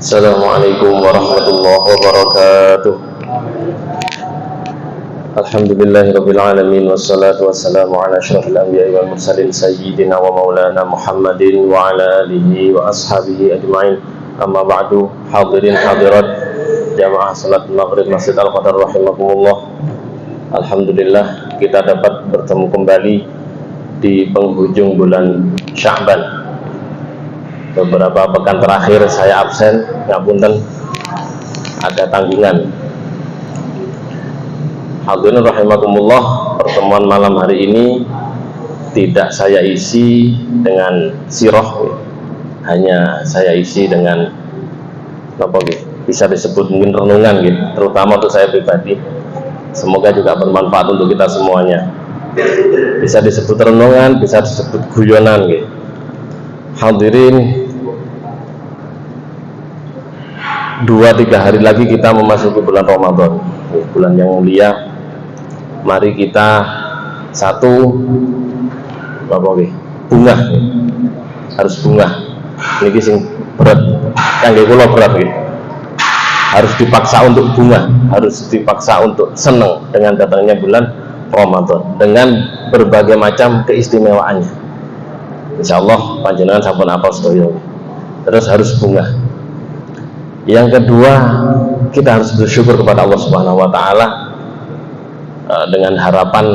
Assalamualaikum warahmatullahi wabarakatuh. Alhamdulillahirabbil alamin wassalatu wassalamu ala asyrofil anbiya'i wal mursalin sayyidina wa maulana Muhammadin wa ala alihi wa ashabihi ajma'in. Amma ba'du, hadirin hadirat jamaah salat maghrib Masjid Al-Qadar rahimakumullah. Alhamdulillah kita dapat bertemu kembali di penghujung bulan Sya'ban. Beberapa pekan terakhir saya absen, ngapunten, ada tanggungan. Hadirin rahimakumullah, pertemuan malam hari ini tidak saya isi dengan sirah, hanya saya isi dengan apa bisa disebut mungkin renungan gitu, terutama untuk saya pribadi. Semoga juga bermanfaat untuk kita semuanya. Bisa disebut renungan, bisa disebut guyonan gitu. Hadirin, 2-3 hari lagi kita memasuki bulan Ramadan, bulan yang mulia. Mari kita bunga, harus bunga. Ini sing berat, kangge kula berat gitu. Harus dipaksa untuk bunga, harus dipaksa untuk senang dengan datangnya bulan Ramadan dengan berbagai macam keistimewaannya. Insyaallah panjenengan sampun apal sedaya. Terus harus bunga. Yang kedua, kita harus bersyukur kepada Allah Subhanahu wa taala dengan harapan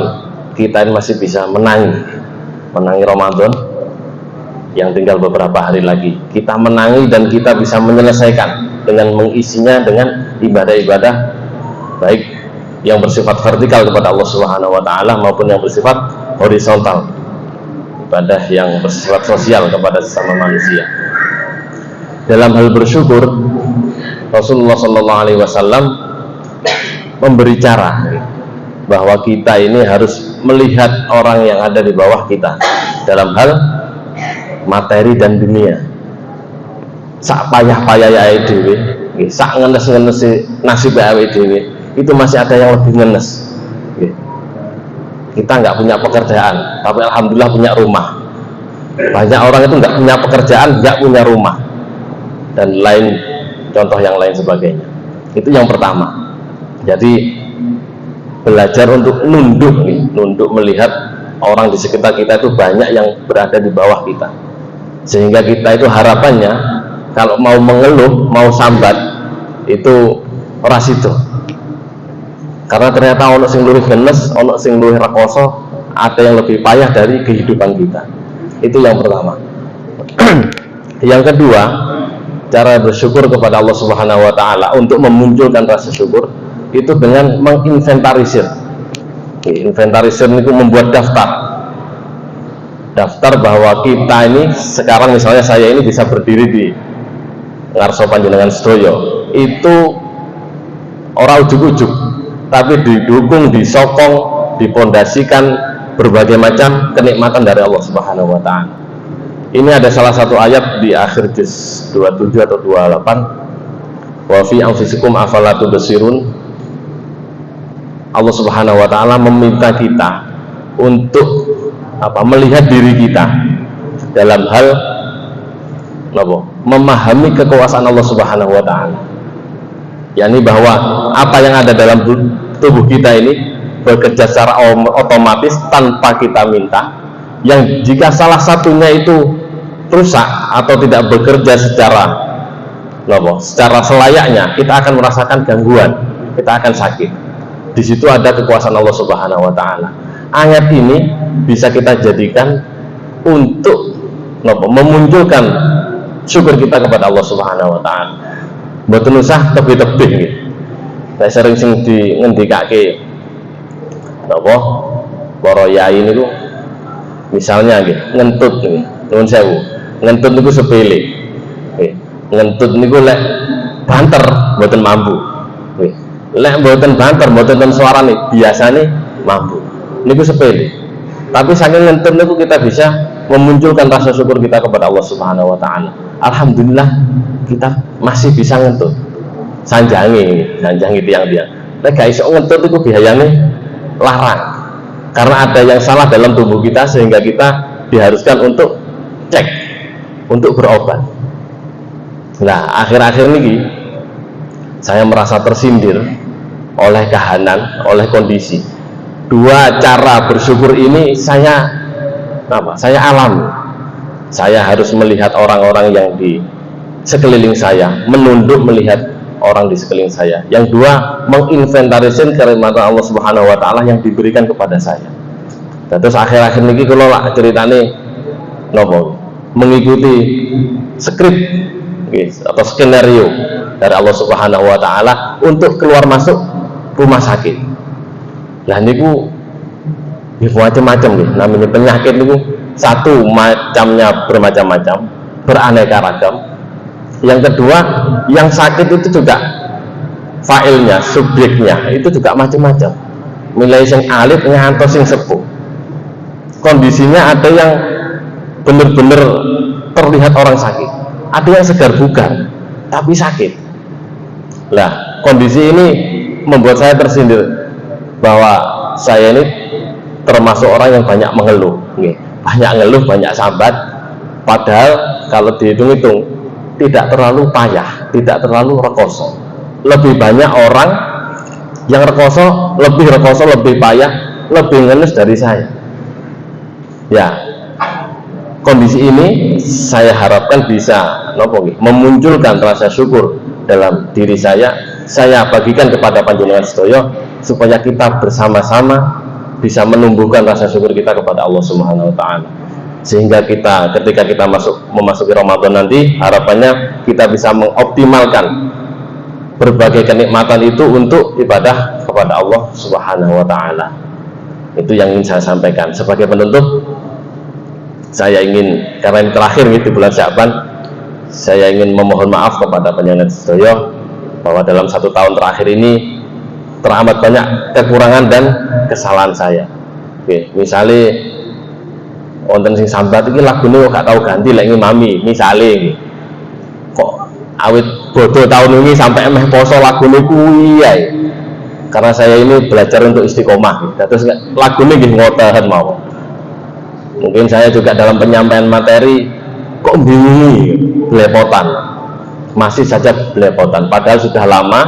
kita ini masih bisa menangi Ramadan yang tinggal beberapa hari lagi. Kita menangi dan kita bisa menyelesaikan dengan mengisinya dengan ibadah-ibadah baik yang bersifat vertikal kepada Allah Subhanahu wa taala maupun yang bersifat horizontal, ibadah yang bersifat sosial kepada sesama manusia. Dalam hal bersyukur, Rasulullah Shallallahu Alaihi Wasallam memberi cara bahwa kita ini harus melihat orang yang ada di bawah kita dalam hal materi dan dunia. Sak payah-payah ya dewe, sak ngenes-ngenes nasib dewe, itu masih ada yang lebih ngenes. Kita nggak punya pekerjaan, tapi alhamdulillah punya rumah. Banyak orang itu nggak punya pekerjaan, nggak punya rumah, dan lain contoh yang lain sebagainya. Itu yang pertama. Jadi belajar untuk nunduk melihat orang di sekitar kita itu banyak yang berada di bawah kita, sehingga kita itu harapannya kalau mau mengeluh, mau sambat itu rasido, karena ternyata ono sing luwih genes, ono sing luwih rekoso, ada yang lebih payah dari kehidupan kita. Itu yang pertama. Yang kedua, cara bersyukur kepada Allah Subhanahu wa taala untuk memunculkan rasa syukur itu dengan menginventarisir. Inventarisir itu membuat daftar bahwa kita ini sekarang, misalnya saya ini bisa berdiri di ngarsa panjenengan sedoyo, itu ora ujug-ujug, tapi didukung, disokong, dipondasikan berbagai macam kenikmatan dari Allah Subhanahu wa taala. Ini ada salah satu ayat di akhir juz 27 atau 28, wa fi anfusikum afala tubsirun. Allah Subhanahu wa taala meminta kita untuk melihat diri kita dalam hal memahami kekuasaan Allah Subhanahu wa taala. yakni bahwa apa yang ada dalam tubuh kita ini bekerja secara otomatis tanpa kita minta, yang jika salah satunya itu rusak atau tidak bekerja secara selayaknya, kita akan merasakan gangguan, kita akan sakit. Di situ ada kekuasaan Allah Subhanahu wa taala. Ayat ini bisa kita jadikan untuk memunculkan syukur kita kepada Allah Subhanahu wa taala. Mboten usah tebih-tebih nggih. Saya sering sing ngendikake para yai niku misalnya nggih, ngentut nggih, nuwun sewu. Ngentut niku sepele. Nggih. Ngentut niku lek banter mboten mampu. Nggih. Lek mboten banter, mboten suarane, biasane mampu. Niku sepele. Tapi saking ngentut niku kita bisa memunculkan rasa syukur kita kepada Allah Subhanahu wa taala. Alhamdulillah kita masih bisa ngentut. Sanjangi tiang-tiang. Lek gak iso ngentut itu biayane larang. Karena ada yang salah dalam tubuh kita sehingga kita diharuskan untuk cek, untuk berobat. Nah, akhir-akhir ini saya merasa tersindir oleh kahanan, oleh kondisi. Dua cara bersyukur ini saya alami. Saya harus melihat orang-orang yang di sekeliling saya, menunduk melihat orang di sekeliling saya. Yang dua, menginventarisir kenikmatan Allah Subhanahu wa taala yang diberikan kepada saya. Terus akhir-akhir ini kalau ceritane mengikuti skrip atau skenario dari Allah Subhanahu wa taala untuk keluar masuk rumah sakit. Lah niku macam-macam nih, namanya penyakit niku satu macamnya bermacam-macam, beraneka ragam. Yang kedua, yang sakit itu juga failnya, subjeknya itu juga macam-macam. Mulai sing alit ngantos sing sepuh. Kondisinya ada yang benar-benar terlihat orang sakit, ada yang segar bugar tapi sakit. Lah, kondisi ini membuat saya tersindir bahwa saya ini termasuk orang yang banyak mengeluh, banyak ngeluh, banyak sambat. Padahal kalau dihitung-hitung tidak terlalu payah, tidak terlalu rekoso. Lebih banyak orang yang rekoso, lebih payah, lebih ngelus dari saya. Ya, kondisi ini saya harapkan bisa memunculkan rasa syukur dalam diri saya bagikan kepada panjenengan sedaya supaya kita bersama-sama bisa menumbuhkan rasa syukur kita kepada Allah Subhanahu wa taala, sehingga kita ketika kita memasuki Ramadan nanti harapannya kita bisa mengoptimalkan berbagai kenikmatan itu untuk ibadah kepada Allah Subhanahu wa taala. Itu yang ingin saya sampaikan. Sebagai penutup, saya ingin, karena ini terakhir di bulan Sya'ban, saya ingin memohon maaf kepada panjenengan sedaya bahwa dalam 1 tahun terakhir ini teramat banyak kekurangan dan kesalahan saya. Misalnya wonten sing sambat iki lagune kok gak tau ganti lek ngimami, misale kok awit bodoh tahun ini sampai meh poso lagune kuwi ae. Karena saya ini belajar untuk istiqomah, terus lagune nggih ngoten mawon. Mungkin saya juga dalam penyampaian materi kok bingung, belepotan, masih saja belepotan, padahal sudah lama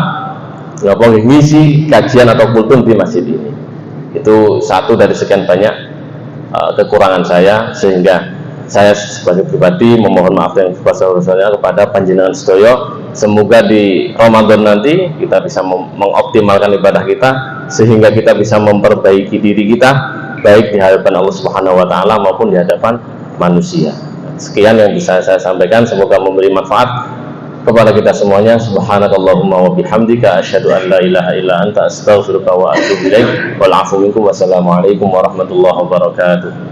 ngisi kajian atau kultum di masjid ini. Itu satu dari sekian banyak kekurangan saya, sehingga saya sebagai pribadi memohon maaf yang sebesar-besarnya kepada panjenengan sedaya. Semoga di Ramadan nanti kita bisa mengoptimalkan ibadah kita, sehingga kita bisa memperbaiki diri kita baik di hadapan Allah Subhanahu wa taala maupun di hadapan manusia. Sekian yang bisa saya sampaikan, semoga memberi manfaat kepada kita semuanya. Subhanakallahumma wa bihamdika asyhadu an la ilaha illa anta astaghfiruka wa atubu ilaik. Wal 'afwu minkum. Wassalamualaikum warahmatullahi wabarakatuh.